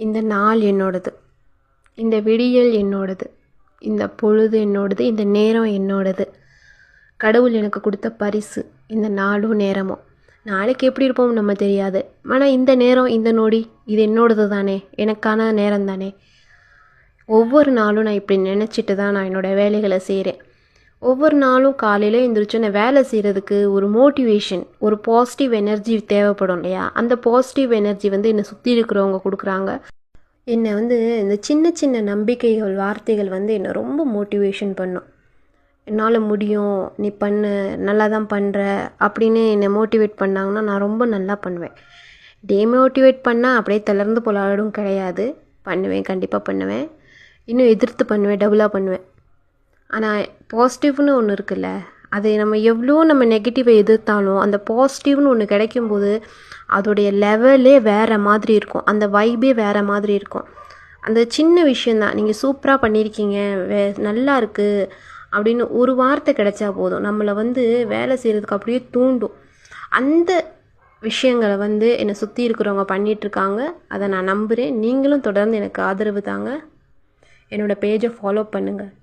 இந்த நாள் என்னோடது, இந்த விடியல் என்னோடது, இந்த பொழுது என்னோடது, இந்த நேரம் என்னோடது. கடவுள் எனக்கு கொடுத்த பரிசு இந்த நாளும் நேரமும். நாளைக்கு எப்படி இருப்போம் நம்ம தெரியாது. ஆனால் இந்த நேரம், இந்த நொடி இது என்னோடது தானே, எனக்கான நேரம் தானே. ஒவ்வொரு நாளும் நான் இப்படி நினச்சிட்டு தான் நான் என்னோடய வேலைகளை செய்கிறேன். ஒவ்வொரு நாளும் காலையில் எழுந்திரிச்சு நான் வேலை செய்கிறதுக்கு ஒரு மோட்டிவேஷன், ஒரு பாசிட்டிவ் எனர்ஜி தேவைப்படும் இல்லையா? அந்த பாசிட்டிவ் எனர்ஜி என்னை சுற்றி இருக்கிறவங்க கொடுக்குறாங்க. என்னை இந்த சின்ன சின்ன நம்பிக்கைகள், வார்த்தைகள் என்னை ரொம்ப மோட்டிவேஷன் பண்ணும். என்னால் முடியும், நீ பண்ணு, நல்லா தான் பண்ணுற அப்படின்னு என்னை மோட்டிவேட் பண்ணாங்கன்னா நான் ரொம்ப நல்லா பண்ணுவேன். டீமோட்டிவேட் பண்ணால் அப்படியே தளர்ந்து போலாடும் கிடையாது. பண்ணுவேன், கண்டிப்பாக பண்ணுவேன். இன்னும் எதிர்த்து பண்ணுவேன், டபுளாக பண்ணுவேன். ஆனால் பாசிட்டிவ்னு ஒன்று இருக்குல்ல, அதை நம்ம எவ்வளோ நெகட்டிவை எதிர்த்தாலும் அந்த பாசிட்டிவ்னு ஒன்று கிடைக்கும்போது அதோடைய லெவலே வேறு மாதிரி இருக்கும், அந்த வைபே வேறு மாதிரி இருக்கும். அந்த சின்ன விஷயந்தான், நீங்கள் சூப்பராக பண்ணியிருக்கீங்க, நல்லா இருக்குது அப்படின்னு ஒரு வார்த்தை கிடைச்சா போதும், நம்மளை வேலை செய்கிறதுக்கு அப்படியே தூண்டும். அந்த விஷயங்களை என்னை சுற்றி இருக்கிறவங்க பண்ணிகிட்ருக்காங்க. அதை நான் நம்புகிறேன். நீங்களும் தொடர்ந்து எனக்கு ஆதரவு தாங்க. என்னோடய பேஜை ஃபாலோ பண்ணுங்கள்.